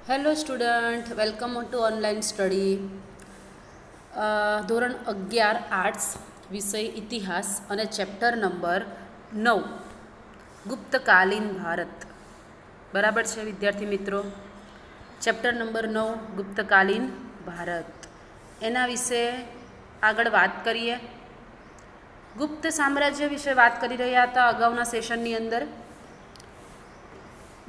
Hello student, welcome to online study. ધોરણ 11 arts, વિષય ઇતિહાસ અને ચેપ્ટર નંબર 9 ગુપ્તકાલીન ભારત. બરાબર છે વિદ્યાર્થી મિત્રો? ચેપ્ટર નંબર 9 ગુપ્તકાલીન ભારત, એના વિશે આગળ વાત કરીએ. ગુપ્ત સામ્રાજ્ય વિશે વાત કરી રહ્યા હતા અગાઉના સેશનની અંદર.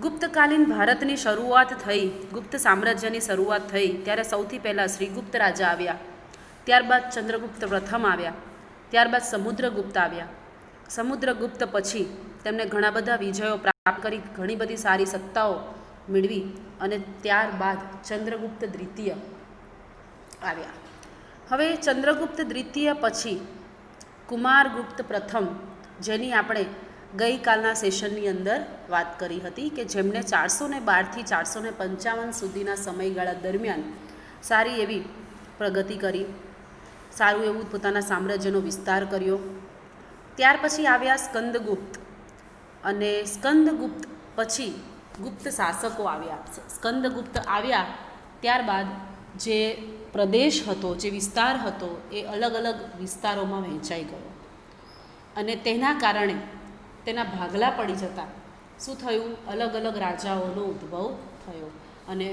ગુપ્તકાલીન ભારતની શરૂઆત થઈ, ગુપ્ત સામ્રાજ્યની શરૂઆત થઈ ત્યારે સૌથી પહેલાં શ્રીગુપ્ત રાજા આવ્યા, ત્યારબાદ ચંદ્રગુપ્ત પ્રથમ આવ્યા, ત્યારબાદ સમુદ્રગુપ્ત આવ્યા. સમુદ્રગુપ્ત પછી તેમણે ઘણા બધા વિજયો પ્રાપ્ત કરી, ઘણી બધી સારી સત્તાઓ મેળવી અને ત્યારબાદ ચંદ્રગુપ્ત દ્વિતીય આવ્યા. હવે ચંદ્રગુપ્ત દ્વિતીય પછી કુમારગુપ્ત પ્રથમ, જેની આપણે ગઈકાલના સેશનની અંદર વાત કરી હતી કે જેમણે 412થી 455 સુધીના સમયગાળા દરમિયાન સારી એવી પ્રગતિ કરી, સારું એવું પોતાના સામ્રાજ્યનો વિસ્તાર કર્યો. ત્યાર પછી આવ્યા સ્કંદગુપ્ત, અને સ્કંદગુપ્ત પછી ગુપ્ત શાસકો આવ્યા. સ્કંદગુપ્ત આવ્યા ત્યારબાદ જે પ્રદેશ હતો, જે વિસ્તાર હતો, એ અલગ અલગ વિસ્તારોમાં વહેંચાઈ ગયો અને તેના કારણે તેના ભાગલા પડી જતા શું થયું? અલગ અલગ રાજાઓનો ઉદ્ભવ થયો અને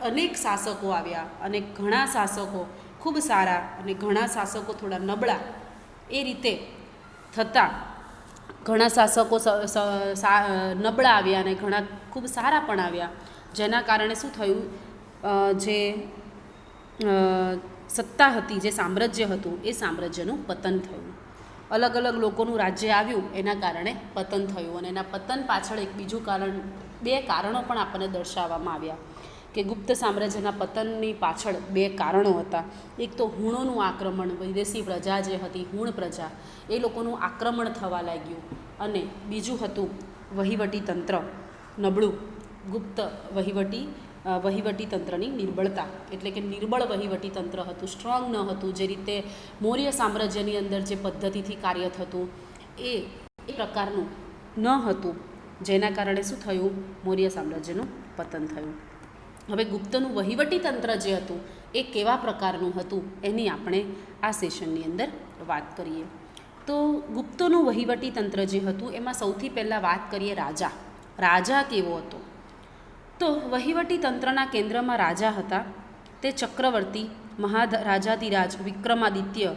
અનેક શાસકો આવ્યા અને ઘણા શાસકો ખૂબ સારા અને ઘણા શાસકો થોડા નબળા, એ રીતે થતાં ઘણા શાસકો નબળા આવ્યા અને ઘણા ખૂબ સારા પણ આવ્યા, જેના કારણે શું થયું? જે સત્તા હતી, જે સામ્રાજ્ય હતું, એ સામ્રાજ્યનું પતન થયું. અલગ અલગ લોકોનું રાજ્ય આવ્યું, એના કારણે પતન થયું. અને એના પતન પાછળ એક બીજું કારણ, બે કારણો પણ આપણને દર્શાવવામાં આવ્યા કે ગુપ્ત સામ્રાજ્યના પતનની પાછળ બે કારણો હતા. એક તો હુણોનું આક્રમણ, વિદેશી પ્રજા જે હતી, હુણ પ્રજા, એ લોકોનું આક્રમણ થવા લાગ્યું. અને બીજું હતું વહીવટી તંત્ર નબળું, ગુપ્ત વહીવટી તંત્રની નિર્બળતા, એટલે કે નિર્બળ વહીવટી તંત્ર હતું, સ્ટ્રોંગ ન હતું. જે રીતે મૌર્ય સામ્રાજ્યની અંદર જે પદ્ધતિથી કાર્ય થતું એ પ્રકારનું ન હતું, જેના કારણે શું થયું? મૌર્ય સામ્રાજ્યનું પતન થયું. હવે ગુપ્તનું વહીવટી તંત્ર જે હતું એ કેવા પ્રકારનું હતું એની આપણે આ સેશનની અંદર વાત કરીએ. તો ગુપ્તનું વહીવટી તંત્ર જે હતું એમાં સૌથી પહેલાં વાત કરીએ રાજા. રાજા કેવો હતો? તો વહીવટી તંત્રના કેન્દ્રમાં રાજા હતા. તે ચક્રવર્તી, મહારાજાધિરાજ, વિક્રમાદિત્ય,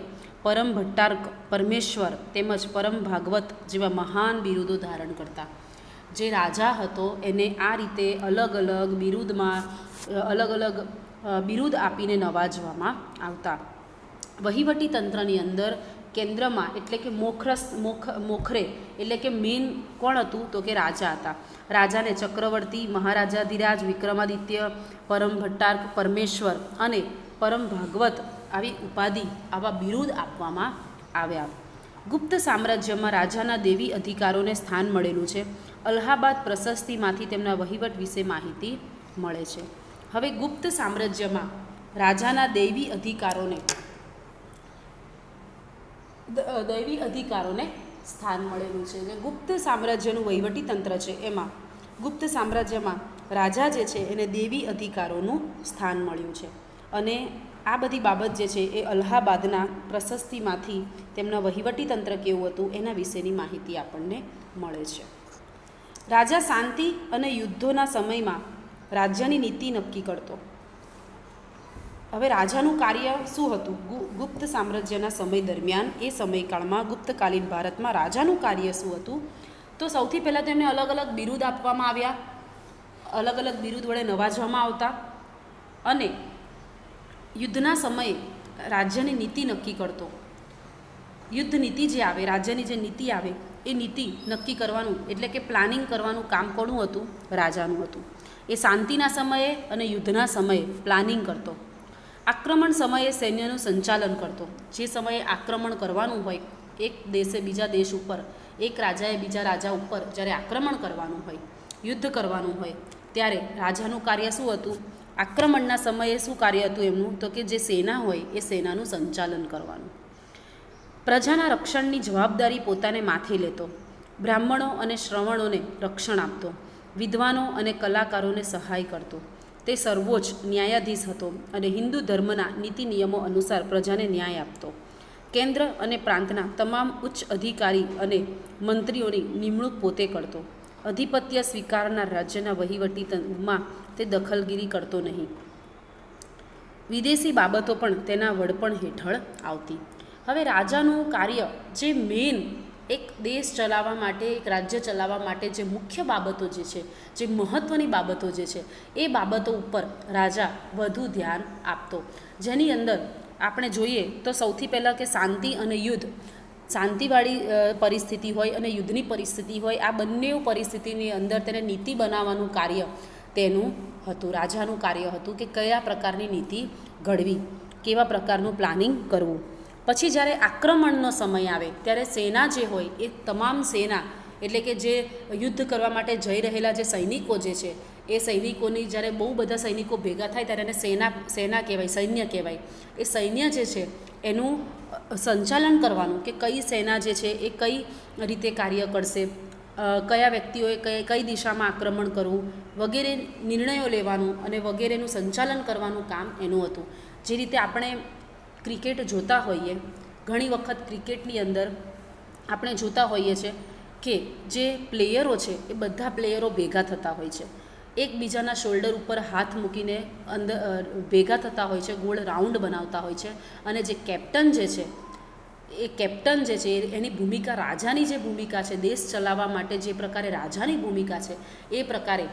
પરમ ભટ્ટાર્ક, પરમેશ્વર તેમજ પરમ ભાગવત જેવા મહાન બિરુદો ધારણ કરતા. જે રાજા હતો એને આ રીતે અલગ અલગ બિરુદમાં અલગ અલગ બિરુદ આપીને નવાજવામાં આવતા. વહીવટી તંત્રની અંદર કેન્દ્રમાં એટલે કે મોખરે એટલે કે મેઇન કોણ હતું? તો કે રાજા હતા. રાજાને ચક્રવર્તી, મહારાજાધિરાજ, વિક્રમાદિત્ય, પરમ ભટ્ટાર્ક, પરમેશ્વર અને પરમ ભાગવત આવી ઉપાધિ, આવા બિરુદ આપવામાં આવ્યા. ગુપ્ત સામ્રાજ્યમાં રાજાના દેવી અધિકારોને સ્થાન મળેલું છે. અલ્હાબાદ પ્રશસ્તિમાંથી તેમના વહીવટ વિશે માહિતી મળે છે. હવે ગુપ્ત સામ્રાજ્યમાં રાજાના દૈવી અધિકારોને સ્થાન મળેલું છે. જે ગુપ્ત સામ્રાજ્યનું વહીવટી તંત્ર છે એમાં ગુપ્ત સામ્રાજ્યમાં રાજા જે છે એને દેવી અધિકારોનું સ્થાન મળ્યું છે. અને આ બધી બાબત જે છે એ અલ્હાબાદના પ્રશસ્તિમાંથી તેમના વહીવટી તંત્ર કેવું હતું એના વિશેની માહિતી આપણને મળે છે. રાજા શાંતિ અને યુદ્ધોના સમયમાં રાજ્યની નીતિ નક્કી કરતો. હવે રાજાનું કાર્ય શું હતું? ગુપ્ત સામ્રાજ્યના સમય દરમિયાન, એ સમયકાળમાં ગુપ્તકાલીન ભારતમાં રાજાનું કાર્ય શું હતું? તો સૌથી પહેલાં તેમને અલગ અલગ બિરુદ આપવામાં આવ્યા, અલગ અલગ બિરુદ વડે નવાજવામાં આવતા. અને યુદ્ધના સમયે રાજ્યની નીતિ નક્કી કરતો. યુદ્ધ નીતિ જે આવે, રાજ્યની જે નીતિ આવે, એ નીતિ નક્કી કરવાનું એટલે કે પ્લાનિંગ કરવાનું કામ કોનું હતું? રાજાનું હતું. એ શાંતિના સમયે અને યુદ્ધના સમયે પ્લાનિંગ કરતો. આક્રમણ સમયે સૈન્યનું સંચાલન કરતો. જે સમયે આક્રમણ કરવાનું હોય, એક દેશે બીજા દેશ ઉપર, એક રાજાએ બીજા રાજા ઉપર જ્યારે આક્રમણ કરવાનું હોય, યુદ્ધ કરવાનું હોય, ત્યારે રાજાનું કાર્ય શું હતું? આક્રમણના સમયે શું કાર્ય હતું એમનું? તો કે જે સેના હોય એ સેનાનું સંચાલન કરવાનું. પ્રજાના રક્ષણની જવાબદારી પોતાને માથે લેતો. બ્રાહ્મણો અને શ્રવણોને રક્ષણ આપતો. વિદ્વાનો અને કલાકારોને સહાય કરતો. તે સર્વોચ્ચ ન્યાયાધીશ હતો અને હિન્દુ ધર્મના નીતિ નિયમો અનુસાર પ્રજાને ન્યાય આપતો. કેન્દ્ર અને પ્રાંતના તમામ ઉચ્ચ અધિકારી અને મંત્રીઓની નિમણૂક પોતે કરતો. અધિપત્ય સ્વીકારનાર રાજ્યના વહીવટીમાં તે દખલગીરી કરતો નહીં. વિદેશી બાબતો પણ તેના વડપણ હેઠળ આવતી. હવે રાજાનું કાર્ય જે મેઇન એક દેશ ચલાવવા માટે, એક રાજ્ય ચલાવવા માટે જે મુખ્ય બાબતો જે છે, જે મહત્ત્વની બાબતો જે છે, એ બાબતો ઉપર રાજા વધુ ધ્યાન આપતો. જેની અંદર આપણે જોઈએ તો સૌથી પહેલાં કે શાંતિ અને યુદ્ધ, શાંતિવાળી પરિસ્થિતિ હોય અને યુદ્ધની પરિસ્થિતિ હોય, આ બંને પરિસ્થિતિની અંદર તેને નીતિ બનાવવાનું કાર્ય તેનું હતું, રાજાનું કાર્ય હતું કે કયા પ્રકારની નીતિ ઘડવી, કેવા પ્રકારનું પ્લાનિંગ કરવું. પછી જ્યારે આક્રમણનો સમય આવે ત્યારે સેના જે હોય એ તમામ સેના, એટલે કે જે યુદ્ધ કરવા માટે જઈ રહેલા જે સૈનિકો જે છે, એ સૈનિકોની જ્યારે બહુ બધા સૈનિકો ભેગા થાય ત્યારે એને સેના કહેવાય, સૈન્ય કહેવાય. એ સૈન્ય જે છે એનું સંચાલન કરવાનું કે કઈ સેના જે છે એ કઈ રીતે કાર્ય કરશે, કયા વ્યક્તિઓએ કઈ દિશામાં આક્રમણ કરવું વગેરે નિર્ણયો લેવાનું અને વગેરેનું સંચાલન કરવાનું કામ એનું હતું. જે રીતે આપણે ક્રિકેટ જોતા હોઈએ, ઘણી વખત ક્રિકેટની અંદર આપણે જોતા હોઈએ છીએ કે જે પ્લેયરો છે એ બધા પ્લેયરો ભેગા થતા હોય છે, એકબીજાના શોલ્ડર ઉપર હાથ મૂકીને અંદર ભેગા થતા હોય છે, ગોળ રાઉન્ડ બનાવતા હોય છે. અને જે કેપ્ટન જે છે એ કેપ્ટન જે છે એની ભૂમિકા, રાજાની જે ભૂમિકા છે, દેશ ચલાવવા માટે જે પ્રકારે રાજાની ભૂમિકા છે એ પ્રકારે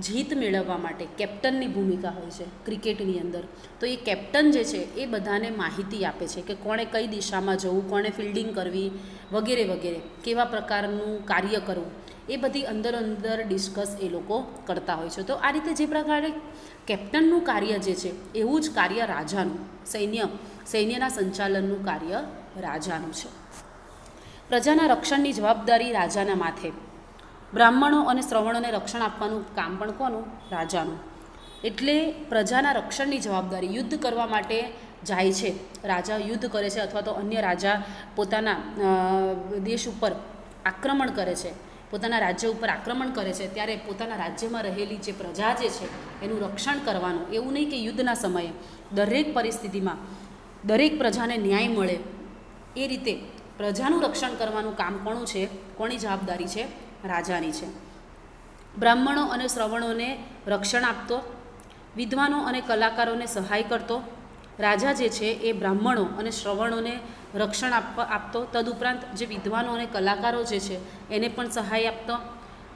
જીત મેળવવા માટે કેપ્ટનની ભૂમિકા હોય છે ક્રિકેટની અંદર. તો એ કેપ્ટન જે છે એ બધાને માહિતી આપે છે કે કોણે કઈ દિશામાં જવું, કોણે ફિલ્ડિંગ કરવી વગેરે વગેરે, કેવા પ્રકારનું કાર્ય કરવું, એ બધી અંદર ડિસ્કસ એ લોકો કરતા હોય છે. તો આ રીતે જે પ્રકારે કેપ્ટનનું કાર્ય જે છે એવું જ કાર્ય રાજાનું, સૈન્યના સંચાલનનું કાર્ય રાજાનું છે. પ્રજાના રક્ષણની જવાબદારી રાજાના માથે. બ્રાહ્મણો અને શ્રવણોને રક્ષણ આપવાનું કામ પણ કોનું? રાજાનું. એટલે પ્રજાના રક્ષણની જવાબદારી, યુદ્ધ કરવા માટે જાય છે રાજા, યુદ્ધ કરે છે અથવા તો અન્ય રાજા પોતાના દેશ ઉપર આક્રમણ કરે છે, પોતાના રાજ્ય ઉપર આક્રમણ કરે છે, ત્યારે પોતાના રાજ્યમાં રહેલી જે પ્રજા જે છે એનું રક્ષણ કરવાનું. એવું નહીં કે યુદ્ધના સમયે દરેક પરિસ્થિતિમાં દરેક પ્રજાને ન્યાય મળે, એ રીતે પ્રજાનું રક્ષણ કરવાનું કામ કોનું છે? કોની જવાબદારી છે? રાજાની છે. બ્રાહ્મણો અને શ્રવણોને રક્ષણ આપતો, વિદ્વાનો અને કલાકારોને સહાય કરતો. રાજા જે છે એ બ્રાહ્મણો અને શ્રવણોને રક્ષણ આપતો, તદુપરાંત જે વિદ્વાનો અને કલાકારો જે છે એને પણ સહાય આપતો.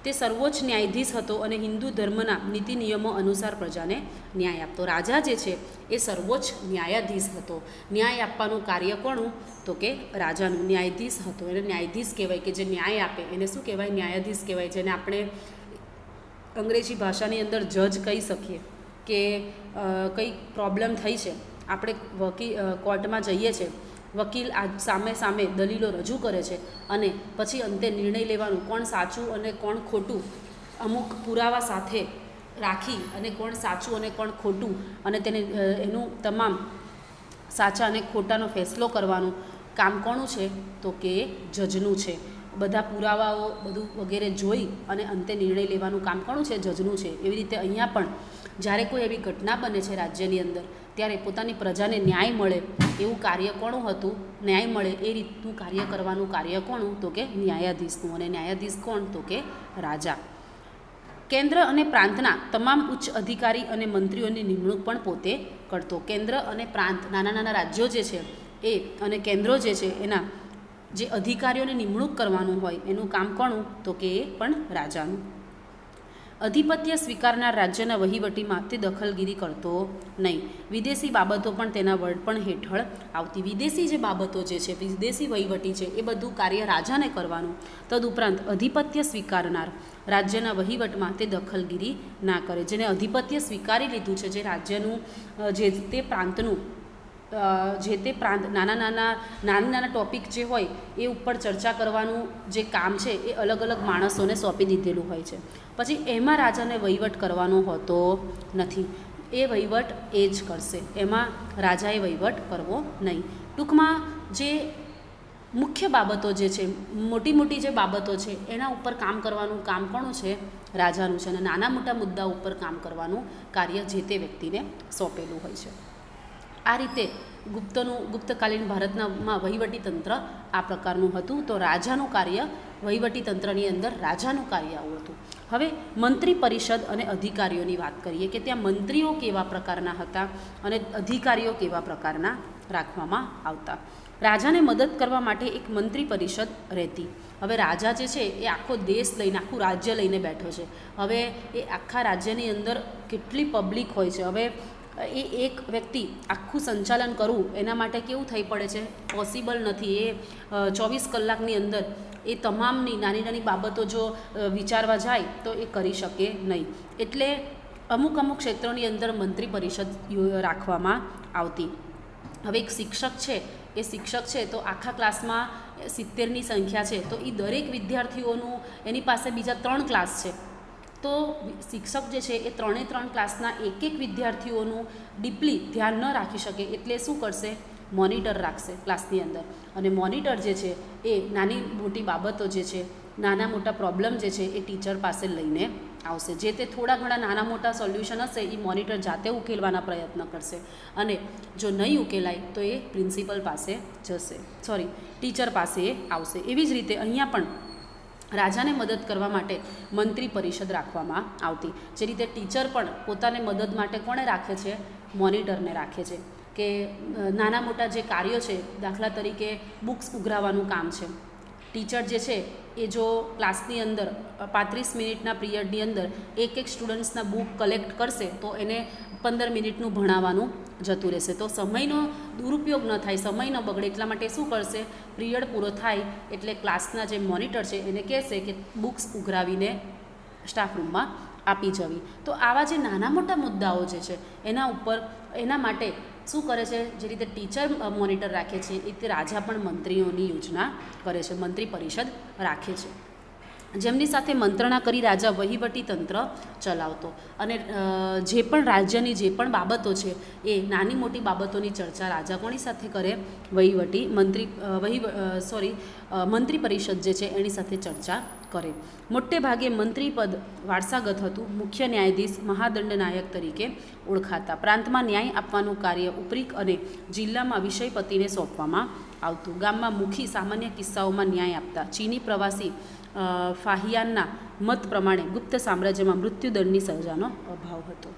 તે સર્વોચ્ચ ન્યાયાધીશ હતો અને હિન્દુ ધર્મના નીતિ નિયમો અનુસાર પ્રજાને ન્યાય આપતો. રાજા જે છે એ સર્વોચ્ચ ન્યાયાધીશ હતો. ન્યાય આપવાનું કાર્ય કોનું? તો કે રાજાનું. ન્યાયાધીશ હતો, એને ન્યાયાધીશ કહેવાય, કે જે ન્યાય આપે એને શું કહેવાય? ન્યાયાધીશ કહેવાય. જેને આપણે અંગ્રેજી ભાષાની અંદર જજ કહી શકીએ કે કંઈ પ્રોબ્લેમ થઈ છે, આપણે કોર્ટમાં જઈએ છીએ, વકીલ સામે દલીલો રજૂ કરે છે અને પછી અંતે નિર્ણય લેવાનું કોણ સાચું અને કોણ ખોટું, અમુક પુરાવા સાથે રાખી અને કોણ સાચું અને કોણ ખોટું, અને તેને એનું તમામ સાચા અને ખોટાનો ફેસલો કરવાનું કામ કોનું છે? તો કે જજનું છે. બધા પુરાવાઓ બધું વગેરે જોઈ અને અંતે નિર્ણય લેવાનું કામ કોનું છે? જજનું છે. એવી રીતે અહીંયા પણ જ્યારે કોઈ એવી ઘટના બને છે રાજ્યની અંદર, ત્યારે પોતાની પ્રજાને ન્યાય મળે એવું કાર્ય કોનું હતું? ન્યાય મળે એ રીતનું કાર્ય કરવાનું કાર્ય કોનું? તો કે ન્યાયાધીશનું. અને ન્યાયાધીશ કોણ? તો કે રાજા. કેન્દ્ર અને પ્રાંતના તમામ ઉચ્ચ અધિકારી અને મંત્રીઓની નિમણૂક પણ પોતે કરતો. કેન્દ્ર અને પ્રાંત, નાના નાના રાજ્યો જે છે એ અને કેન્દ્રો જે છે એના જે અધિકારીઓને નિમણૂક કરવાનું હોય એનું કામ કોનું? તો કે એ પણ રાજાનું. અધિપત્ય સ્વીકારનાર રાજ્યના વહીવટીમાં તે દખલગીરી કરતો નહીં. વિદેશી બાબતો પણ તેના વડપણ હેઠળ આવતી. વિદેશી જે બાબતો જે છે, વિદેશી વહીવટી છે, એ બધું કાર્ય રાજાને કરવાનું. તદુપરાંત અધિપત્ય સ્વીકારનાર રાજ્યના વહીવટમાં તે દખલગીરી ના કરે. જેને અધિપત્ય સ્વીકારી લીધું છે, જે રાજ્યનું જે તે પ્રાંતનું જે તે પ્રાંત નાના ટોપિક જે હોય એ ઉપર ચર્ચા કરવાનું જે કામ છે એ અલગ અલગ માણસોને સોંપી દીધેલું હોય છે. પછી એમાં રાજાને વહીવટ કરવાનો હોતો નથી. એ વહીવટ એ જ કરશે, એમાં રાજાએ વહીવટ કરવો નહીં. ટૂંકમાં જે મુખ્ય બાબતો જે છે, મોટી મોટી જે બાબતો છે એના ઉપર કામ કરવાનું કામ કોનું છે? રાજાનું છે. અને નાના મોટા મુદ્દા ઉપર કામ કરવાનું કાર્ય જે તે વ્યક્તિને સોંપેલું હોય છે. આ રીતે ગુપ્તકાલીન ભારતમાં વહીવટી તંત્ર આ પ્રકારનું હતું. તો રાજાનું કાર્ય, વહીવટી તંત્રની અંદર રાજાનું કાર્ય આવું હતું. હવે મંત્રી પરિષદ અને અધિકારીઓની વાત કરીએ કે ત્યાં મંત્રીઓ કેવા પ્રકારના હતા અને અધિકારીઓ કેવા પ્રકારના રાખવામાં આવતા. રાજાને મદદ કરવા માટે એક મંત્રી પરિષદ રહેતી. હવે રાજા જે છે એ આખો દેશ લઈને, આખું રાજ્ય લઈને બેઠો છે. હવે એ આખા રાજ્યની અંદર કેટલી પબ્લિક હોય છે. હવે એ એક વ્યક્તિ આખું સંચાલન કરવું એના માટે કેવું થઈ પડે છે? પોસિબલ નથી. એ 24 કલાકની અંદર એ તમામની નાની નાની બાબતો જો વિચારવા જાય તો એ કરી શકે નહીં. એટલે અમુક ક્ષેત્રોની અંદર મંત્રી પરિષદ રાખવામાં આવતી. હવે એક શિક્ષક છે, એ શિક્ષક છે તો આખા ક્લાસમાં 70ની સંખ્યા છે, તો એ દરેક વિદ્યાર્થીઓનું એની પાસે બીજા 3 ક્લાસ છે. તો શિક્ષક જે છે એ 3 ક્લાસના એક વિદ્યાર્થીઓનું ડીપલી ધ્યાન ન રાખી શકે, એટલે શું કરશે? મોનિટર રાખશે ક્લાસની અંદર. અને મોનિટર જે છે એ નાની મોટી બાબતો જે છે, નાના મોટા પ્રોબ્લેમ જે છે એ ટીચર પાસે લઈને આવશે. જે તે થોડા ઘણા નાના મોટા સોલ્યુશન હશે એ મોનિટર જાતે ઉકેલવાના પ્રયત્ન કરશે. અને જો નહીં ઉકેલાય તો એ પ્રિન્સિપલ પાસે જશે, ટીચર પાસે આવશે. એવી જ રીતે અહીંયા પણ રાજાને મદદ કરવા માટે મંત્રી પરિષદ રાખવામાં આવતી. જે રીતે ટીચર પણ પોતાને મદદ માટે કોણે રાખે છે? મોનિટરને રાખે છે. કે નાના મોટા જે કાર્યો છે, દાખલા તરીકે બુક્સ ઉઘરાવવાનું કામ છે, ટીચર જે છે એ જો ક્લાસની અંદર 35 મિનિટના પિરિયડની અંદર એક સ્ટુડન્ટ્સના બુક કલેક્ટ કરશે તો એને 15 મિનિટનું ભણાવવાનું જતું રહેશે. તો સમયનો દુરુપયોગ ન થાય, સમય ન બગડે એટલા માટે શું કરશે? પિરિયડ પૂરો થાય એટલે ક્લાસના જે મોનિટર છે એને કહેશે કે બુક્સ ઉઘરાવીને સ્ટાફ રૂમમાં આપી જવી. તો આવા જે નાના મોટા મુદ્દાઓ જે છે એના માટે શું કરે છે? જે રીતે ટીચર મોનિટર રાખે છે એ રીતે રાજા પણ મંત્રીઓની યોજના કરે છે, મંત્રી પરિષદ રાખે છે. જેમની સાથે મંત્રણા કરી રાજા વહીવટી તંત્ર ચલાવતો. અને જે પણ રાજ્યની જે પણ બાબતો છે એ નાની મોટી બાબતોની ચર્ચા રાજા કોની સાથે કરે? મંત્રી પરિષદ જે છે એની સાથે ચર્ચા કરે. મોટે ભાગે મંત્રી પદ વારસાગત હતું. મુખ્ય ન્યાયાધીશ મહાદંડનાયક તરીકે ઓળખાતા. પ્રાંતમાં ન્યાય આપવાનું કાર્ય ઉપરીક અને જિલ્લામાં વિષયપતિને સોંપવામાં આવતું. ગામમાં મુખી સામાન્ય કિસ્સાઓમાં ન્યાય આપતા. ચીની પ્રવાસી ફાહિયાનના મત પ્રમાણે ગુપ્ત સામ્રાજ્યમાં મૃત્યુદંડની સજાનો અભાવ હતો.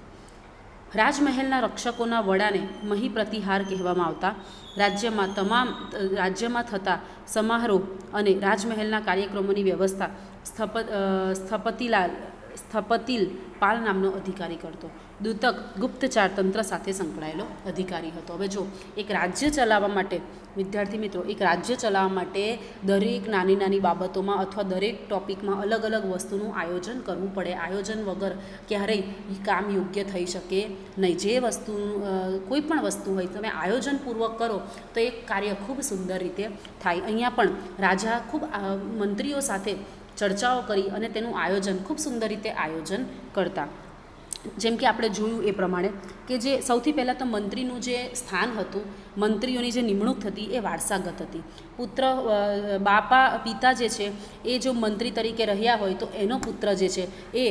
રાજમહેલના રક્ષકોના વડાને મહી પ્રતિહાર કહેવામાં આવતા. રાજ્યમાં થતા સમારોહ અને રાજમહેલના કાર્યક્રમોની વ્યવસ્થા સ્થપતિલ પાલ નામનો અધિકારી કરતો. દૂતક ગુપ્તચાર તંત્ર સાથે સંકળાયેલો અધિકારી હતો. હવે જો એક રાજ્ય ચલાવવા માટે, વિદ્યાર્થી મિત્રો, એક રાજ્ય ચલાવવા માટે દરેક નાની નાની બાબતોમાં અથવા દરેક ટોપિકમાં અલગ અલગ વસ્તુનું આયોજન કરવું પડે. આયોજન વગર ક્યારેય કામ યોગ્ય થઈ શકે નહીં. જે વસ્તુ, કોઈ પણ વસ્તુ હોય, તમે આયોજનપૂર્વક કરો તો એ કાર્ય ખૂબ સુંદર રીતે થાય. અહીંયા પણ રાજા ખૂબ મંત્રીઓ સાથે ચર્ચાઓ કરી અને તેનું આયોજન ખૂબ સુંદર રીતે આયોજન કરતા. જેમ કે આપણે જોયું એ પ્રમાણે કે જે સૌથી પહેલાં તો મંત્રીનું જે સ્થાન હતું, મંત્રીઓની જે નિમણૂક થતી એ વારસાગત હતી. પિતા જે છે એ જો મંત્રી તરીકે રહ્યા હોય તો એનો પુત્ર જે છે એ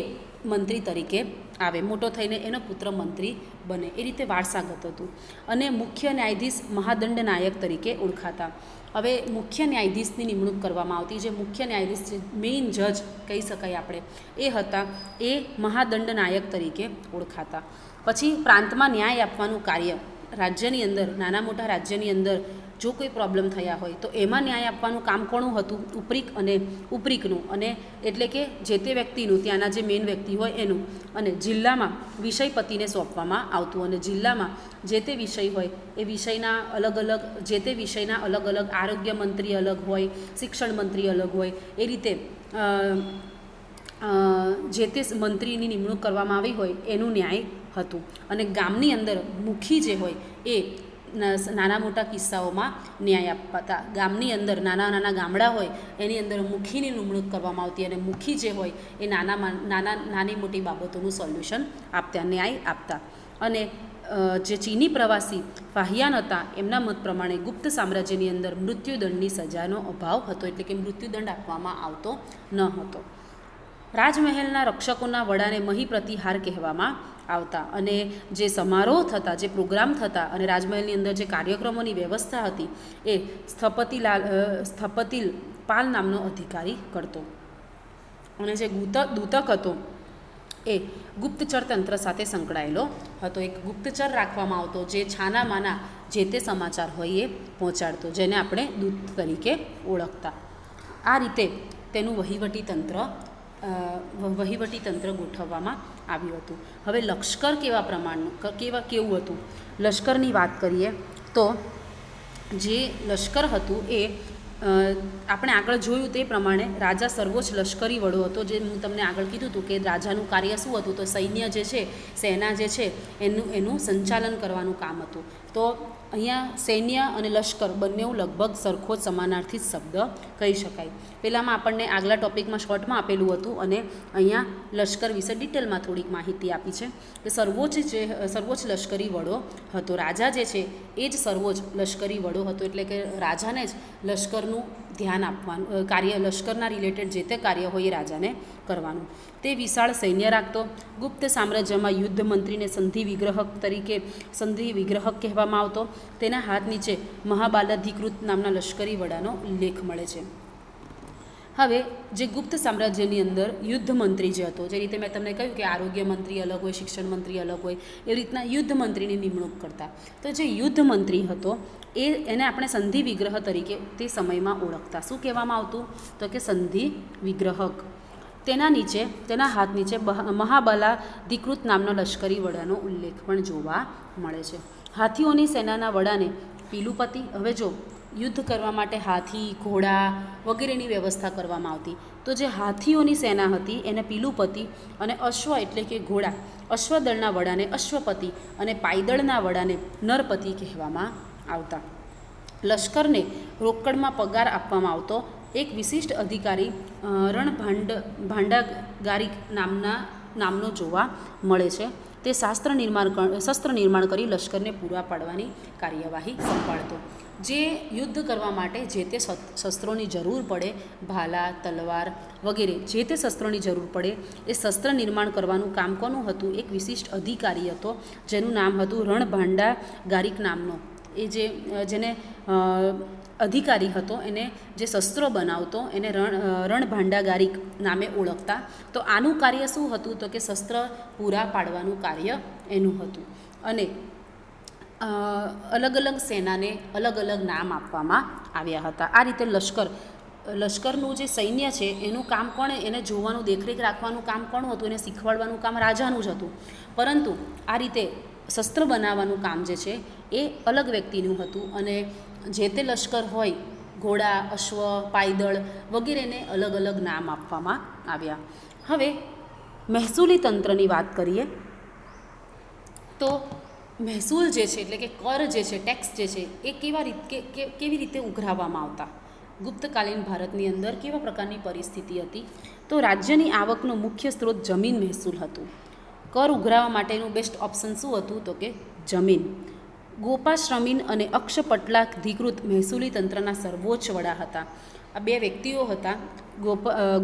મંત્રી તરીકે આવે, મોટો થઈને એનો પુત્ર મંત્રી બને. એ રીતે વારસાગત હતું. અને મુખ્ય ન્યાયાધીશ મહાદંડનાયક તરીકે ઓળખાતા. હવે મુખ્ય ન્યાયાધીશની નિમણૂક કરવામાં આવતી. જે મુખ્ય ન્યાયાધીશ છે, મેઇન જજ કહી શકાય આપણે, એ હતા, એ મહાદંડનાયક તરીકે ઓળખાતા. પછી પ્રાંતમાં ન્યાય આપવાનું કાર્ય, રાજ્યની અંદર, નાના મોટા રાજ્યની અંદર જો કોઈ પ્રોબ્લેમ થયા હોય તો એમાં ન્યાય આપવાનું કામ કોનું હતું? ઉપરીકનું. અને એટલે કે જે તે વ્યક્તિનું, ત્યાંના જે મેઇન વ્યક્તિ હોય એનું. અને જિલ્લામાં વિષયપતિને સોંપવામાં આવતું. અને જિલ્લામાં જે તે વિષય હોય એ વિષયના અલગ અલગ આરોગ્ય મંત્રી અલગ હોય, શિક્ષણ મંત્રી અલગ હોય, એ રીતે જે તે મંત્રીની નિમણૂક કરવામાં આવી હોય એનું ન્યાય હતું. અને ગામની અંદર મુખી જે હોય એ નાના મોટા કિસ્સાઓમાં ન્યાય આપતા. ગામની અંદર નાના ગામડા હોય એની અંદર મુખીની નિમણૂક કરવામાં આવતી. અને મુખી જે હોય એ નાની મોટી બાબતોનું સોલ્યુશન આપતા, ન્યાય આપતા. અને જે ચીની પ્રવાસી ફાહિયાન હતા એમના મત પ્રમાણે ગુપ્ત સામ્રાજ્યની અંદર મૃત્યુદંડની સજાનો અભાવ હતો, એટલે કે મૃત્યુદંડ આપવામાં આવતો ન હતો. રાજમહેલના રક્ષકોના વડાને મહી પ્રતિહાર કહેવામાં આવતા, અને જે સમારોહ થતા, જે પ્રોગ્રામ થતા અને રાજમહેલની અંદર જે કાર્યક્રમોની વ્યવસ્થા હતી એ સ્થપતિલ પાલ નામનો અધિકારી કરતો. અને જે દૂતક હતો એ ગુપ્તચર તંત્ર સાથે સંકળાયેલો હતો. એક ગુપ્તચર રાખવામાં આવતો જે છાનામાના જે તે સમાચાર હોય એ પહોંચાડતો, જેને આપણે દૂત તરીકે ઓળખતા. આ રીતે તેનું વહીવટી તંત્ર ગોઠવવામાં આવ્યું હતું. હવે લશ્કર કેવું હતું? લશ્કરની વાત કરીએ તો જે લશ્કર હતું એ આપણે આગળ જોયું તે પ્રમાણે રાજા સર્વોચ્ચ લશ્કરી વડો હતો. જે હું તમને આગળ કીધું હતું કે રાજાનું કાર્ય શું હતું, તો સૈન્ય જે છે, સેના જે છે એનું સંચાલન કરવાનું કામ હતું. તો અહીંયા સૈન્ય અને લશ્કર બંને લગભગ સરખો જ સમાનાર્થી શબ્દ કહી શકાય. પહેલાંમાં આપણને આગલા ટોપિકમાં શોર્ટમાં આપેલું હતું અને અહીંયા લશ્કર વિશે ડિટેલમાં થોડીક માહિતી આપી છે. કે સર્વોચ્ચ લશ્કરી વડો હતો. રાજા જે છે એ જ સર્વોચ્ચ લશ્કરી વડો હતો, એટલે કે રાજાને જ લશ્કરનું ધ્યાન આપવાનું, લશ્કરના રિલેટેડ જે તે કાર્ય હોય એ રાજાને કરવાનું. તે વિશાળ સૈન્ય રાખતો. ગુપ્ત સામ્રાજ્યમાં યુદ્ધ મંત્રીને સંધિ વિગ્રહક કહેવામાં આવતો. તેના હાથ નીચે મહાબાલાધિકૃત નામના લશ્કરી વડાનો ઉલ્લેખ મળે છે. હવે જે ગુપ્ત સામ્રાજ્યની અંદર યુદ્ધ મંત્રી જે હતો, જે રીતે મેં તમને કહ્યું કે આરોગ્ય મંત્રી અલગ હોય, શિક્ષણ મંત્રી અલગ હોય, એવી રીતના યુદ્ધ મંત્રીની નિમણૂક કરતા. તો જે યુદ્ધ મંત્રી હતો એને આપણે સંધિ વિગ્રહ તરીકે તે સમયમાં ઓળખતા. શું કહેવામાં આવતું? તો કે સંધિ વિગ્રહક. તેના હાથ નીચે મહાબલાધિકૃત નામના લશ્કરી વડાનો ઉલ્લેખ પણ જોવા મળે છે. હાથીઓની સેનાના વડાને પીલુપતિ. હવે જો યુદ્ધ કરવા માટે હાથી, ઘોડા વગેરેની વ્યવસ્થા કરવામાં આવતી, તો જે હાથીઓની સેના હતી એને પીલુપતિ અને અશ્વ એટલે કે ઘોડા, અશ્વદળના વડાને અશ્વપતિ અને પાયદળના વડાને નરપતિ કહેવામાં આવતા. લશ્કરને રોકડમાં પગાર આપવામાં આવતો. એક વિશિષ્ટ અધિકારી રણભાંડાગારિક નામનો જોવા મળે છે. તે શસ્ત્ર નિર્માણ કરી લશ્કરને પૂરા પાડવાની કાર્યવાહી સંભાળતો. જે યુદ્ધ કરવા માટે જે તે શસ્ત્રોની જરૂર પડે, ભાલા, તલવાર વગેરે જે તે શસ્ત્રોની જરૂર પડે, એ શસ્ત્ર નિર્માણ કરવાનું કામ કોનું હતું? એક વિશિષ્ટ અધિકારી હતો જેનું નામ હતું રણભાંડાગારિક નામનો. જેને અધિકારી હતો એને જે શસ્ત્રો બનાવતો એને રણભાંડાગારિક નામે ઓળખતા. તો આનું કાર્ય શું હતું? તો કે શસ્ત્ર પૂરા પાડવાનું કાર્ય એનું હતું. અને અલગ અલગ સેનાને અલગ અલગ નામ આપવામાં આવ્યા હતા. આ રીતે લશ્કરનું જે સૈન્ય છે એનું કામ કોણે? એને જોવાનું, દેખરેખ રાખવાનું કામ કોનું હતું? એને શીખવાડવાનું કામ રાજાનું જ હતું. પરંતુ આ રીતે શસ્ત્ર બનાવવાનું કામ જે છે એ અલગ વ્યક્તિનું હતું. અને જે તે લશ્કર હોય, ઘોડા, અશ્વ, પાયદળ વગેરેને અલગ અલગ નામ આપવામાં આવ્યા. હવે મહેસૂલી તંત્રની વાત કરીએ તો મહેસૂલ જે છે એટલે કે કર જે છે, ટેક્સ જે છે એ કેવી રીતે ઉઘરાવવામાં આવતા? ગુપ્તકાલીન ભારતની અંદર કેવા પ્રકારની પરિસ્થિતિ હતી? તો રાજ્યની આવકનો મુખ્ય સ્ત્રોત જમીન મહેસૂલ હતું. કર ઉઘરાવવા માટેનું બેસ્ટ ઓપ્શન શું હતું? તો કે જમીન. ગોપાશ્રમીન અને અક્ષપટલાધિકૃત મહેસૂલી તંત્રના સર્વોચ્ચ વડા હતા. આ બે વ્યક્તિઓ હતા,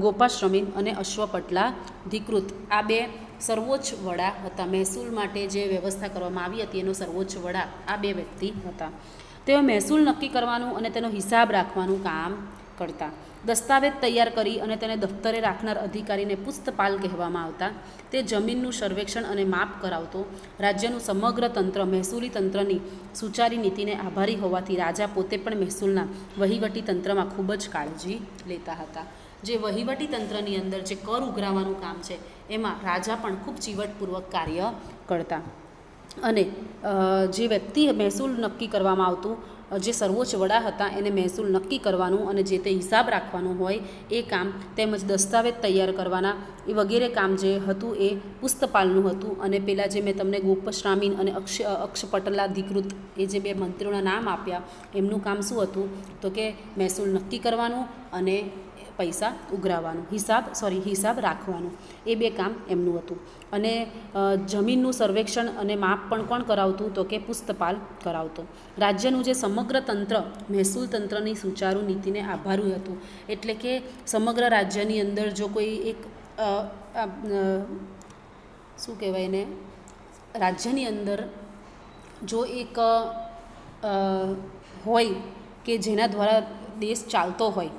ગોપાશ્રમીન અને અશ્વપટલાધિકૃત. આ બે સર્વોચ્ચ વડા હતા. મહેસૂલ માટે જે વ્યવસ્થા કરવામાં આવી હતી એનો સર્વોચ્ચ વડા આ બે વ્યક્તિ હતા. તેઓ મહેસૂલ નક્કી કરવાનું અને તેનો હિસાબ રાખવાનું કામ કરતા. દસ્તાવેજ તૈયાર કરી અને તેને દફતરે રાખનાર અધિકારીને પુસ્તપાલ કહેવામાં આવતા. તે જમીનનું સર્વેક્ષણ અને માપ કરાવતો. રાજ્યનું સમગ્ર તંત્ર મહેસૂલી તંત્રની સુચારી નીતિને આભારી હોવાથી રાજા પોતે પણ મહેસૂલના વહીવટી તંત્રમાં ખૂબ જ કાળજી લેતા હતા. જે વહીવટી તંત્રની અંદર જે કર ઉઘરાવવાનું કામ છે એમાં રાજા પણ ખૂબ ચીવટપૂર્વક કાર્ય કરતા. અને જે વ્યક્તિ મહેસૂલ નક્કી કરવામાં આવતું, જે સર્વોચ્ચ વડા હતા એને મહેસૂલ નક્કી કરવાનું અને જે તે હિસાબ રાખવાનું હોય એ કામ, તેમજ દસ્તાવેજ તૈયાર કરવાના એ વગેરે કામ જે હતું એ પુસ્તપાલનું હતું. અને પહેલાં જે મેં તમને ગોપશ્રામીન અને અક્ષપટલાધિકૃત એ જે બે મંત્રીઓના નામ આપ્યા એમનું કામ શું હતું? તો કે મહેસૂલ નક્કી કરવાનું, અને પૈસા ઉઘરાવવાનું, હિસાબ રાખવાનું, એ 2 કામ એમનું હતું. અને જમીનનું સર્વેક્ષણ અને માપ પણ કોણ કરાવતું? તો કે પુસ્તપાલ કરાવતો. રાજ્યનું જે સમગ્ર તંત્ર મહેસૂલ તંત્રની સુચારુ નીતિને આભારી હતું. એટલે કે સમગ્ર રાજ્યની અંદર જો કોઈ એક શું કહેવાય એને, રાજ્યની અંદર જો એક હોય કે જેના દ્વારા દેશ ચાલતો હોય,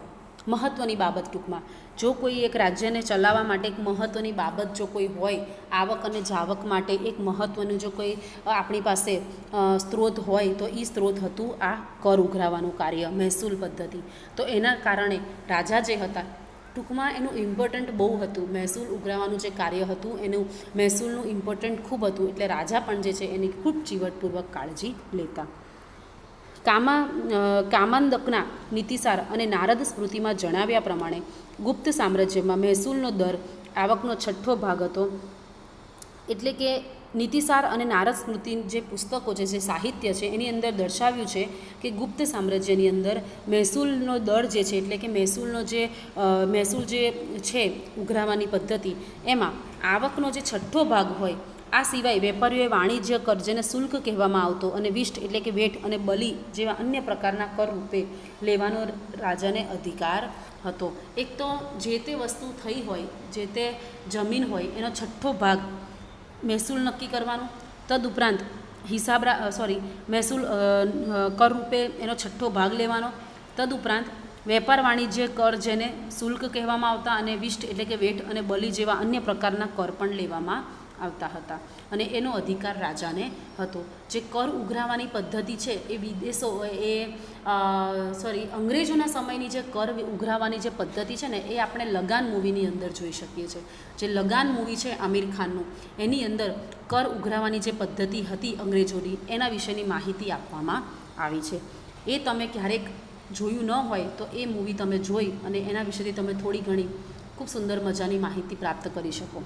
મહત્ત્વની બાબત ટૂંકમાં, જો કોઈ એક રાજ્યને ચલાવવા માટે એક મહત્ત્વની બાબત જો કોઈ હોય, આવક અને જાવક માટે એક મહત્ત્વનું જો કોઈ આપણી પાસે સ્ત્રોત હોય, તો એ સ્ત્રોત હતું આ કર ઉઘરાવવાનું કાર્ય, મહેસૂલ પદ્ધતિ. તો એના કારણે રાજા જે હતા, ટૂંકમાં એનું ઇમ્પોર્ટન્ટ બહુ હતું. મહેસૂલ ઉઘરાવવાનું જે કાર્ય હતું એનું મહેસૂલનું ઇમ્પોર્ટન્ટ ખૂબ હતું. એટલે રાજા પણ જે છે એની ખૂબ ચીવટપૂર્વક કાળજી લેતા. કામાંદકના નીતિસાર અને નારદ સ્મૃતિમાં જણાવ્યા પ્રમાણે ગુપ્ત સામ્રાજ્યમાં મહેસૂલનો દર આવકનો 6ઠ્ઠો ભાગ હતો. એટલે કે નીતિસાર અને નારદ સ્મૃતિ જે પુસ્તકો છે, જે સાહિત્ય છે, એની અંદર દર્શાવ્યું છે કે ગુપ્ત સામ્રાજ્યની અંદર મહેસૂલનો દર જે છે, એટલે કે મહેસૂલ જે છે ઉઘરાવવાની પદ્ધતિ, એમાં આવકનો જે 6ઠ્ઠો ભાગ હોય, આ સિવાય વેપારીઓએ વાણિજ્ય કર, જેને શુલ્ક કહેવામાં આવતો, અને વિષ્ટ એટલે કે વેટ અને બલી જેવા અન્ય પ્રકારના કર રૂપે લેવાનો રાજાને અધિકાર હતો. એક તો જે તે વસ્તુ થઈ હોય, જે તે જમીન હોય, એનો 6ઠ્ઠો ભાગ મહેસૂલ નક્કી કરવાનું, તદુપરાંત મહેસૂલ કર રૂપે એનો 6ઠ્ઠો ભાગ લેવાનો, તદુપરાંત વેપાર વાણિજ્ય કર જેને શુલ્ક કહેવામાં આવતા, અને વિષ્ટ એટલે કે વેટ અને બલી જેવા અન્ય પ્રકારના કર પણ લેવામાં આવતા હતા. અને એનો અધિકાર રાજાને હતો. જે કર ઉઘરાવવાની પદ્ધતિ છે એ અંગ્રેજોના સમયની જે કર ઉઘરાવવાની જે પદ્ધતિ છે ને, એ આપણે લગાન મૂવીની અંદર જોઈ શકીએ છીએ. જે લગાન મૂવી છે આમિર ખાનનું, એની અંદર કર ઉઘરાવવાની જે પદ્ધતિ હતી અંગ્રેજોની, એના વિશેની માહિતી આપવામાં આવી છે. એ તમે ક્યારેક જોયું ન હોય તો એ મૂવી તમે જોઈ અને એના વિશેથી તમે થોડી ઘણી ખૂબ સુંદર મજાની માહિતી પ્રાપ્ત કરી શકો.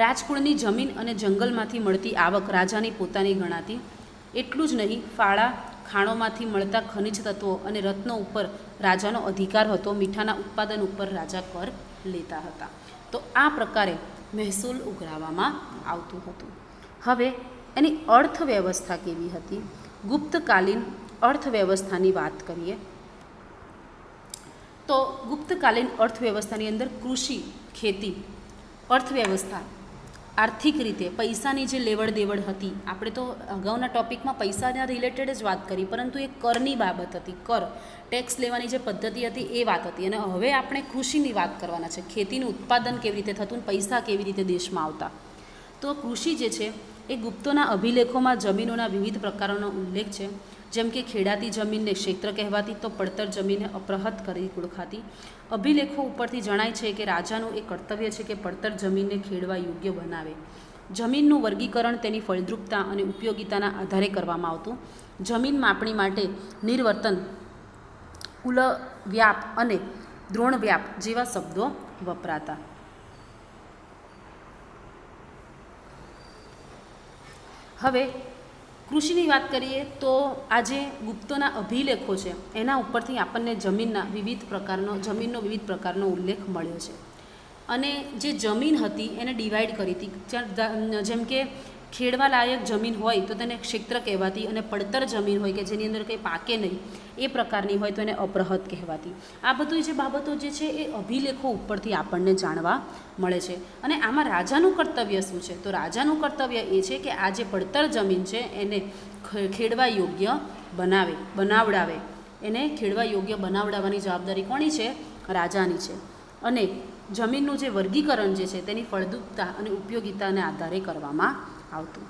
રાજકુળની જમીન અને જંગલમાંથી મળતી આવક રાજાની પોતાની ગણાતી. એટલું જ નહીં, ફાળા ખાણોમાંથી મળતા ખનિજ તત્વો અને રત્નો ઉપર રાજાનો અધિકાર હતો. મીઠાના ઉત્પાદન ઉપર રાજા કર લેતા હતા. તો આ પ્રકારે મહેસૂલ ઉઘરાવવામાં આવતું હતું. હવે એની અર્થવ્યવસ્થા કેવી હતી? ગુપ્તકાલીન અર્થવ્યવસ્થાની વાત કરીએ તો ગુપ્તકાલીન અર્થવ્યવસ્થાની અંદર કૃષિ, ખેતી, અર્થવ્યવસ્થા, આર્થિક રીતે પૈસાની જે લેવડ દેવડ હતી, આપણે તો અગાઉના ટૉપિકમાં પૈસાના રિલેટેડ જ વાત કરી, પરંતુ એ કરની બાબત હતી. કર, ટેક્સ લેવાની જે પદ્ધતિ હતી એ વાત હતી. અને હવે આપણે કૃષિની વાત કરવાના છે. ખેતીનું ઉત્પાદન કેવી રીતે થતું, પૈસા કેવી રીતે દેશમાં આવતા. તો કૃષિ જે છે એ ગુપ્તોના અભિલેખોમાં જમીનોના વિવિધ પ્રકારોનો ઉલ્લેખ છે. જેમ કે ખેડાતી જમીનને ક્ષેત્ર કહેવાતી, તો પડતર જમીનને અપ્રહત કરી ઓળખાતી. અભિલેખો ઉપરથી જણાય છે કે રાજાનું એ કર્તવ્ય છે કે પડતર જમીનને ખેડવા યોગ્ય બનાવે. જમીનનું વર્ગીકરણ તેની ફળદ્રુપતા અને ઉપયોગિતાના આધારે કરવામાં આવતું. જમીન માપણી માટે નિર્વર્તન, કુલ વ્યાપ અને દ્રોણ વ્યાપ જેવા શબ્દો વપરાતા. હવે કૃષિની વાત કરીએ તો આ જે ગુપ્તોના અભિલેખો છે એના ઉપરથી આપણને જમીનનો વિવિધ પ્રકારનો ઉલ્લેખ મળ્યો છે. અને જે જમીન હતી એને ડિવાઈડ કરી હતી. જેમ કે ખેડવા લાયક જમીન હોય તો તેને ક્ષેત્ર કહેવાતી, અને પડતર જમીન હોય કે જેની અંદર કંઈ પાકે નહીં એ પ્રકારની હોય તો એને અપ્રહત કહેવાતી. આ બધી જે બાબતો જે છે એ અભિલેખો ઉપરથી આપણને જાણવા મળે છે. અને આમાં રાજાનું કર્તવ્ય શું છે? તો રાજાનું કર્તવ્ય એ છે કે આ જે પડતર જમીન છે એને ખેડવા યોગ્ય બનાવડાવે. એને ખેડવા યોગ્ય બનાવડાવવાની જવાબદારી કોની છે? રાજાની છે. અને જમીનનું જે વર્ગીકરણ જે છે તેની ફળદ્રુપતા અને ઉપયોગિતાને આધારે કરવામાં આવતું.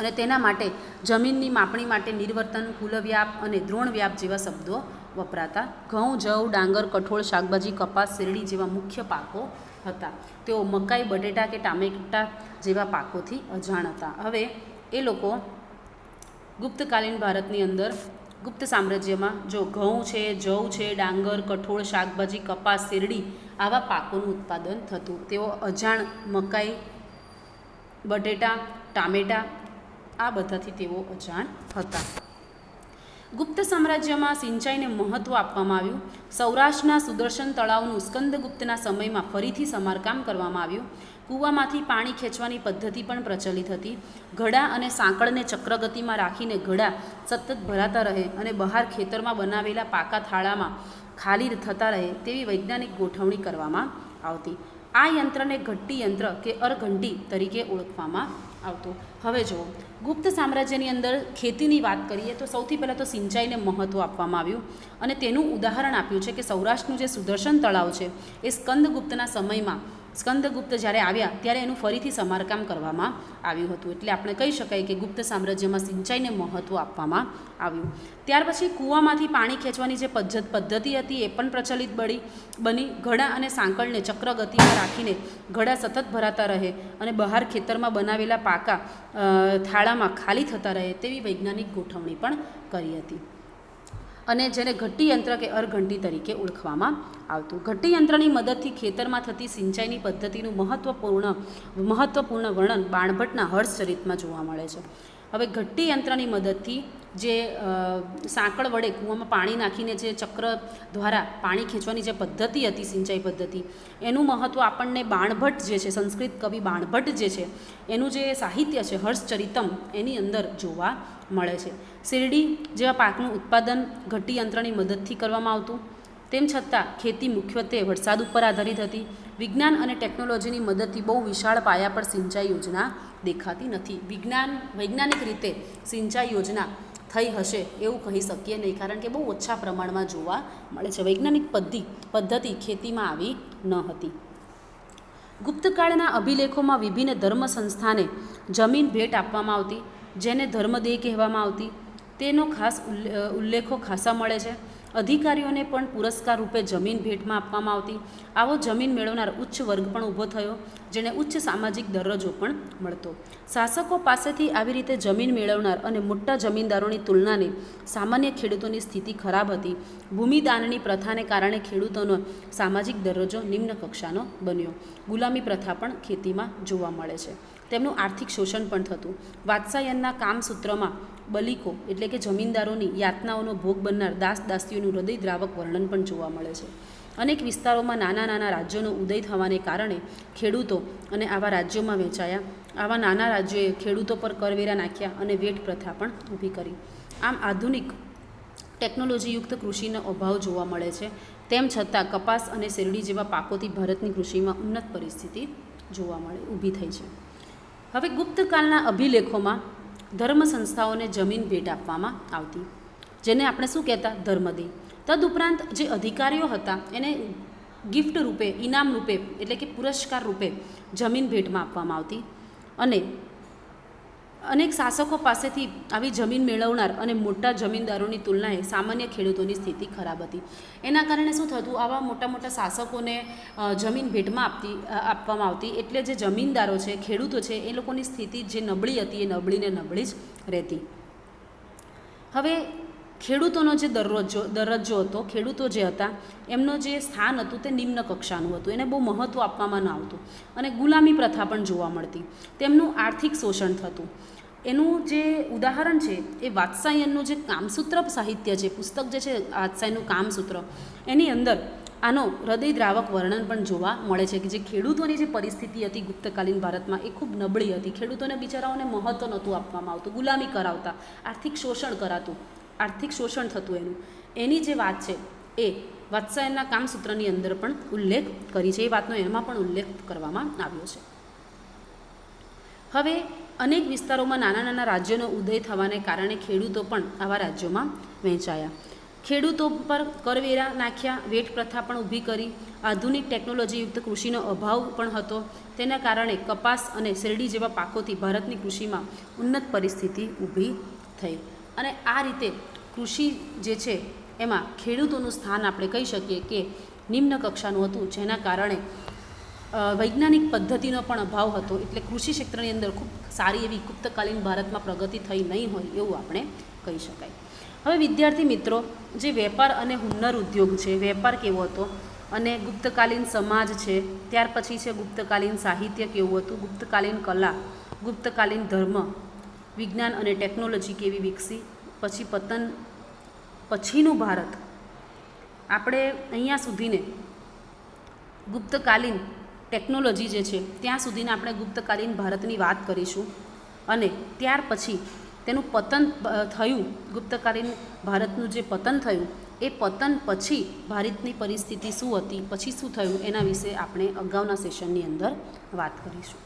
અને તેના માટે જમીનની માપણી માટે નિર્વર્તન, કુલવ્યાપ અને દ્રોણવ્યાપ જેવા શબ્દો વપરાતા. ઘઉં, જવ, ડાંગર, કઠોળ, શાકભાજી, કપાસ, શેરડી જેવા મુખ્ય પાકો હતા. તેઓ મકાઈ, બટેટા કે ટામેટા જેવા પાકોથી અજાણ હતા. હવે એ લોકો ગુપ્તકાલીન ભારતની અંદર ગુપ્ત સામ્રાજ્યમાં જો ઘઉં છે, જવ છે, ડાંગર, કઠોળ, શાકભાજી, કપાસ, શેરડી આવા પાકોનું ઉત્પાદન થતું. તેઓ અજાણ મકાઈ, બટેટા, ટામેટા આ બધાથી તેઓ અજાણ હતા. ગુપ્ત સામ્રાજ્યમાં સિંચાઈને મહત્ત્વ આપવામાં આવ્યું. સૌરાષ્ટ્રના સુદર્શન તળાવનું સ્કંદગુપ્તના સમયમાં ફરીથી સમારકામ કરવામાં આવ્યું. કૂવામાંથી પાણી ખેંચવાની પદ્ધતિ પણ પ્રચલિત હતી. ઘડા અને સાંકળને ચક્રગતિમાં રાખીને ઘડા સતત ભરાતા રહે અને બહાર ખેતરમાં બનાવેલા પાકા થાળામાં ખાલી થતા રહે તેવી વૈજ્ઞાનિક ગોઠવણી કરવામાં આવતી. આ યંત્રને ઘટ્ટી યંત્ર કે અરઘંટી તરીકે ઓળખવામાં આવતું. હવે જુઓ, ગુપ્ત સામ્રાજ્યની અંદર ખેતીની વાત કરીએ તો સૌથી પહેલાં તો સિંચાઈને મહત્ત્વ આપવામાં આવ્યું અને તેનું ઉદાહરણ આપ્યું છે કે સૌરાષ્ટ્રનું જે સુદર્શન તળાવ છે એ સ્કંદગુપ્તના સમયમાં સ્કંદગુપ્ત જ્યારે આવ્યા ત્યારે એનું ફરીથી સમારકામ કરવામાં આવ્યું હતું. એટલે આપણે કહી શકાય કે ગુપ્ત સામ્રાજ્યમાં સિંચાઈને મહત્ત્વ આપવામાં આવ્યું. ત્યાર પછી કૂવામાંથી પાણી ખેંચવાની જે પદ્ધતિ હતી એ પણ પ્રચલિત બની. ઘડા અને સાંકળને ચક્રગતિમાં રાખીને ઘડા સતત ભરાતા રહે અને બહાર ખેતરમાં બનાવેલા પાકા થાળામાં ખાલી થતા રહે તેવી વૈજ્ઞાનિક ગોઠવણી પણ કરી હતી અને જેને ઘટ્ટી યંત્ર કે અરઘંટી તરીકે ઓળખવામાં આવતું. ઘટ્ટી યંત્રની મદદથી ખેતરમાં થતી સિંચાઈની પદ્ધતિનું મહત્ત્વપૂર્ણ વર્ણન બાણભટ્ટના હર્ષચરિતમાં જોવા મળે છે. હવે ઘટ્ટી યંત્રની મદદથી જે સાંકળ વડે કૂવામાં પાણી નાખીને જે ચક્ર દ્વારા પાણી ખેંચવાની જે પદ્ધતિ હતી સિંચાઈ પદ્ધતિ એનું મહત્ત્વ આપણને બાણભટ્ટ જે છે સંસ્કૃત કવિ બાણભટ્ટ જે છે એનું જે સાહિત્ય છે હર્ષચરિતમ એની અંદર જોવા મળે છે. શેરડી જેવા પાકનું ઉત્પાદન ઘટ્ટી યંત્રની મદદથી કરવામાં આવતું. તેમ છતાં ખેતી મુખ્યત્વે વરસાદ ઉપર આધારિત હતી. વિજ્ઞાન અને ટેકનોલોજીની મદદથી બહુ વિશાળ પાયા પર સિંચાઈ યોજના દેખાતી નથી. વૈજ્ઞાનિક રીતે સિંચાઈ યોજના થઈ હશે એવું કહી શકીએ નહીં, કારણ કે બહુ ઓછા પ્રમાણમાં જોવા મળે છે. વૈજ્ઞાનિક પદ્ધતિ ખેતીમાં આવી ન હતી. ગુપ્તકાળના અભિલેખોમાં વિભિન્ન ધર્મ સંસ્થાને જમીન ભેટ આપવામાં આવતી, જેને ધર્મદેહ કહેવામાં આવતી. તેનો ખાસ ઉલ્લેખો ખાસા મળે છે. અધિકારીઓને પણ પુરસ્કાર રૂપે જમીન ભેટમાં આપવામાં આવતી. આવો જમીન મેળવનાર ઉચ્ચ વર્ગ પણ ઊભો થયો, જેને ઉચ્ચ સામાજિક દરજ્જો પણ મળતો. શાસકો પાસેથી આવી રીતે જમીન મેળવનાર અને મોટા જમીનદારોની તુલનાને સામાન્ય ખેડૂતોની સ્થિતિ ખરાબ હતી. ભૂમિદાનની પ્રથાને કારણે ખેડૂતોનો સામાજિક દરજ્જો નિમ્ન કક્ષાનો બન્યો. ગુલામી પ્રથા પણ ખેતીમાં જોવા મળે છે. તેમનું આર્થિક શોષણ પણ થતું. વાત્સાયનના કામસૂત્રમાં બલિકો એટલે કે જમીનદારોની યાતનાઓનો ભોગ બનનાર દાસદાસીઓનું હૃદયદ્રાવક વર્ણન પણ જોવા મળે છે. અનેક વિસ્તારોમાં નાના નાના રાજ્યોનો ઉદય થવાને કારણે ખેડૂતો અને આવા રાજ્યોમાં વહેંચાયા. આવા નાના રાજ્યોએ ખેડૂતો પર કરવેરા નાખ્યા અને વેટ પ્રથા પણ ઊભી કરી. આમ આધુનિક ટેકનોલોજીયુક્ત કૃષિનો અભાવ જોવા મળે છે. તેમ છતાં કપાસ અને શેરડી જેવા પાકોથી ભારતની કૃષિમાં ઉન્નત પરિસ્થિતિ ઊભી થઈ છે. હવે ગુપ્તકાળના અભિલેખોમાં ધર્મ સંસ્થાઓને જમીન ભેટ આપવામાં આવતી, જેને આપણે શું કહેતા ધર્મદેહ. તદુપરાંત જે અધિકારીઓ હતા એને ગિફ્ટ રૂપે ઇનામ રૂપે એટલે કે પુરસ્કાર રૂપે જમીન ભેટમાં આપવામાં આવતી. અને અનેક શાસકો પાસેથી આવી જમીન મેળવનાર અને મોટા જમીનદારોની તુલનાએ સામાન્ય ખેડૂતોની સ્થિતિ ખરાબ હતી. એના કારણે શું થતું, આવા મોટા મોટા શાસકોને જમીન ભેટમાં આપવામાં આવતી, એટલે જે જમીનદારો છે ખેડૂતો છે એ લોકોની સ્થિતિ જે નબળી હતી એ નબળીને નબળી જ રહેતી. હવે ખેડૂતોનો જે દરજ્જો હતો, ખેડૂતો જે હતા એમનો જે સ્થાન હતું તે નિમ્ન કક્ષાનું હતું, એને બહુ મહત્ત્વ આપવામાં ન આવતું અને ગુલામી પ્રથા પણ જોવા મળતી. તેમનું આર્થિક શોષણ થતું. એનું જે ઉદાહરણ છે એ વાત્સાયનનું જે કામસૂત્ર સાહિત્ય છે, પુસ્તક જે છે વાત્સાયનનું કામસૂત્ર, એની અંદર આનો હૃદયદ્રાવક વર્ણન પણ જોવા મળે છે કે જે ખેડૂતોની જે પરિસ્થિતિ હતી ગુપ્તકાલીન ભારતમાં એ ખૂબ નબળી હતી. ખેડૂતોને બિચારાઓને મહત્ત્વ નહોતું આપવામાં આવતું, ગુલામી કરાવતા, આર્થિક શોષણ થતું એની જે વાત છે એ વાત્સાયનના કામસૂત્રની અંદર પણ ઉલ્લેખ કરી છે. એ વાતનો એમાં પણ ઉલ્લેખ કરવામાં આવ્યો છે. હવે અનેક વિસ્તારોમાં નાના નાના રાજ્યોનો ઉદય થવાને કારણે ખેડૂતો પણ આવા રાજ્યોમાં વહેંચાયા. ખેડૂતો પર કરવેરા નાખ્યા, વેટ પ્રથા પણ ઊભી કરી. આધુનિક ટેકનોલોજીયુક્ત કૃષિનો અભાવ પણ હતો. તેના કારણે કપાસ અને શેરડી જેવા પાકોથી ભારતની કૃષિમાં ઉન્નત પરિસ્થિતિ ઊભી થઈ. અને આ રીતે કૃષિ જે છે એમાં ખેડૂતોનું સ્થાન આપણે કહી શકીએ કે નિમ્ન કક્ષાનું હતું, જેના કારણે વૈજ્ઞાનિક પદ્ધતિનો પણ અભાવ હતો. એટલે કૃષિ ક્ષેત્રની અંદર ખૂબ સારી એવી ગુપ્તકાલીન ભારતમાં પ્રગતિ થઈ નહીં હોય એવું આપણે કહી શકાય. હવે વિદ્યાર્થી મિત્રો, જે વેપાર અને હુન્નર ઉદ્યોગ છે, વેપાર કેવો હતો અને ગુપ્તકાલીન સમાજ છે, ત્યાર પછી છે ગુપ્તકાલીન સાહિત્ય કેવું હતું, ગુપ્તકાલીન કલા, ગુપ્તકાલીન ધર્મ, વિજ્ઞાન અને ટેકનોલોજી કેવી વિકસી, પછી પતન પછીનું ભારત, આપણે અહીંયા સુધીને ગુપ્તકાલીન ટેકનોલોજી જે છે ત્યાં સુધીને આપણે ગુપ્તકાલીન ભારતની વાત કરીશું. અને ત્યાર પછી તેનું પતન થયું, ગુપ્તકાલીન ભારતનું જે પતન થયું એ પતન પછી ભારતની પરિસ્થિતિ શું હતી, પછી શું થયું, એના વિશે આપણે અગાઉના સેશનની અંદર વાત કરીશું.